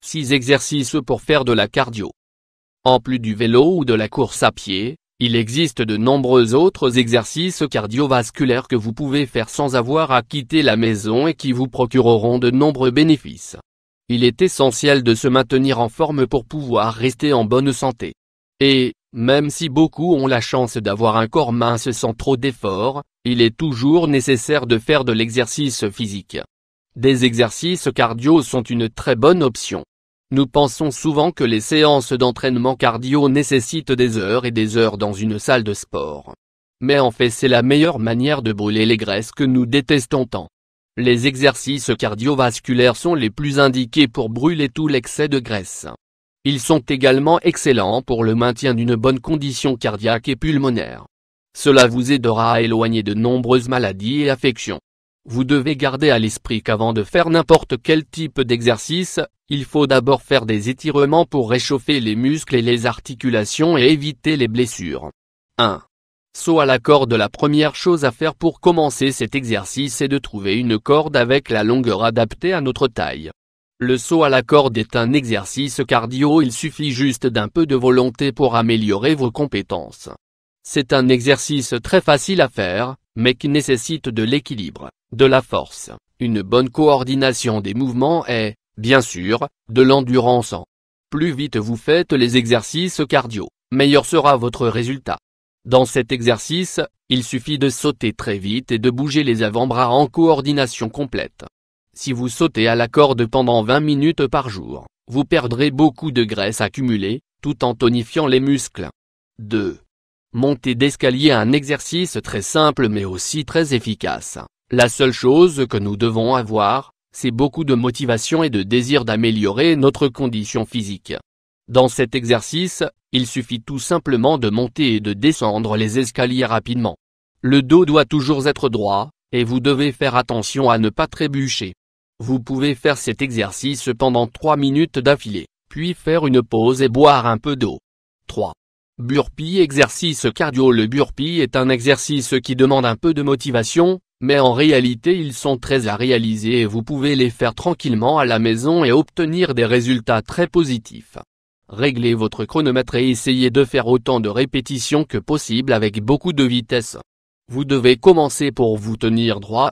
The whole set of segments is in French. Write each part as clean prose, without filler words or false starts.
6 exercices pour faire de la cardio. En plus du vélo ou de la course à pied, il existe de nombreux autres exercices cardiovasculaires que vous pouvez faire sans avoir à quitter la maison et qui vous procureront de nombreux bénéfices. Il est essentiel de se maintenir en forme pour pouvoir rester en bonne santé. Et, même si beaucoup ont la chance d'avoir un corps mince sans trop d'efforts, il est toujours nécessaire de faire de l'exercice physique. Des exercices cardio sont une très bonne option. Nous pensons souvent que les séances d'entraînement cardio nécessitent des heures et des heures dans une salle de sport. Mais en fait c'est la meilleure manière de brûler les graisses que nous détestons tant. Les exercices cardiovasculaires sont les plus indiqués pour brûler tout l'excès de graisse. Ils sont également excellents pour le maintien d'une bonne condition cardiaque et pulmonaire. Cela vous aidera à éloigner de nombreuses maladies et affections. Vous devez garder à l'esprit qu'avant de faire n'importe quel type d'exercice, il faut d'abord faire des étirements pour réchauffer les muscles et les articulations et éviter les blessures. 1. Saut à la corde. La première chose à faire pour commencer cet exercice est de trouver une corde avec la longueur adaptée à notre taille. Le saut à la corde est un exercice cardio, il suffit juste d'un peu de volonté pour améliorer vos compétences. C'est un exercice très facile à faire, mais qui nécessite de l'équilibre, de la force, une bonne coordination des mouvements et, bien sûr, de l'endurance. Plus vite vous faites les exercices cardio, meilleur sera votre résultat. Dans cet exercice, il suffit de sauter très vite et de bouger les avant-bras en coordination complète. Si vous sautez à la corde pendant 20 minutes par jour, vous perdrez beaucoup de graisse accumulée, tout en tonifiant les muscles. 2. Monter d'escalier. Un exercice très simple mais aussi très efficace. La seule chose que nous devons avoir, c'est beaucoup de motivation et de désir d'améliorer notre condition physique. Dans cet exercice, il suffit tout simplement de monter et de descendre les escaliers rapidement. Le dos doit toujours être droit, et vous devez faire attention à ne pas trébucher. Vous pouvez faire cet exercice pendant 3 minutes d'affilée, puis faire une pause et boire un peu d'eau. 3. Burpee. Exercice cardio. Le burpee est un exercice qui demande un peu de motivation, mais en réalité ils sont très à réaliser et vous pouvez les faire tranquillement à la maison et obtenir des résultats très positifs. Réglez votre chronomètre et essayez de faire autant de répétitions que possible avec beaucoup de vitesse. Vous devez commencer pour vous tenir droit.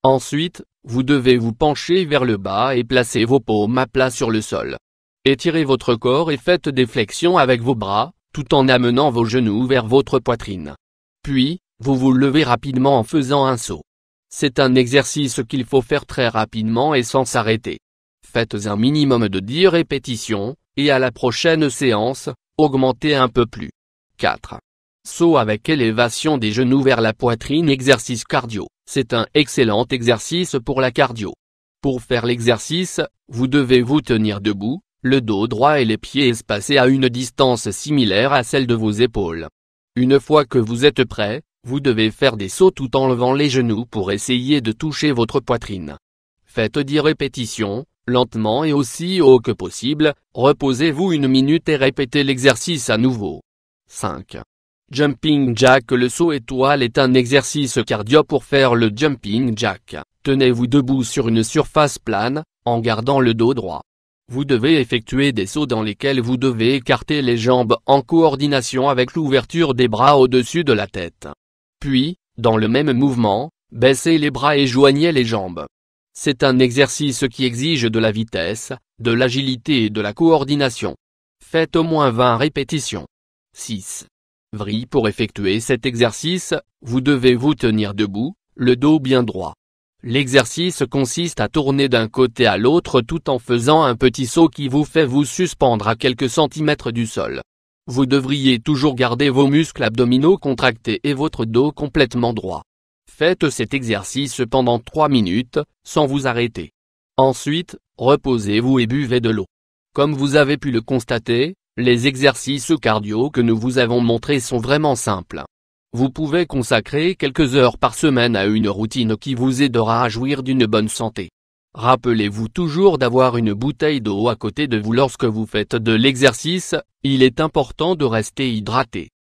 Ensuite, vous devez vous pencher vers le bas et placer vos paumes à plat sur le sol. Étirez votre corps et faites des flexions avec vos bras, tout en amenant vos genoux vers votre poitrine. Puis, vous vous levez rapidement en faisant un saut. C'est un exercice qu'il faut faire très rapidement et sans s'arrêter. Faites un minimum de 10 répétitions, et à la prochaine séance, augmentez un peu plus. 4. Saut avec élévation des genoux vers la poitrine. Exercice cardio. C'est un excellent exercice pour la cardio. Pour faire l'exercice, vous devez vous tenir debout, le dos droit et les pieds espacés à une distance similaire à celle de vos épaules. Une fois que vous êtes prêt, vous devez faire des sauts tout en levant les genoux pour essayer de toucher votre poitrine. Faites 10 répétitions, lentement et aussi haut que possible, reposez-vous 1 minute et répétez l'exercice à nouveau. 5. Jumping jack. Le saut étoile est un exercice cardio. Pour faire le jumping jack, tenez-vous debout sur une surface plane, en gardant le dos droit. Vous devez effectuer des sauts dans lesquels vous devez écarter les jambes en coordination avec l'ouverture des bras au-dessus de la tête. Puis, dans le même mouvement, baissez les bras et joignez les jambes. C'est un exercice qui exige de la vitesse, de l'agilité et de la coordination. Faites au moins 20 répétitions. 6. Vrille. Pour effectuer cet exercice, vous devez vous tenir debout, le dos bien droit. L'exercice consiste à tourner d'un côté à l'autre tout en faisant un petit saut qui vous fait vous suspendre à quelques centimètres du sol. Vous devriez toujours garder vos muscles abdominaux contractés et votre dos complètement droit. Faites cet exercice pendant 3 minutes, sans vous arrêter. Ensuite, reposez-vous et buvez de l'eau. Comme vous avez pu le constater, les exercices cardio que nous vous avons montrés sont vraiment simples. Vous pouvez consacrer quelques heures par semaine à une routine qui vous aidera à jouir d'une bonne santé. Rappelez-vous toujours d'avoir une bouteille d'eau à côté de vous lorsque vous faites de l'exercice, il est important de rester hydraté.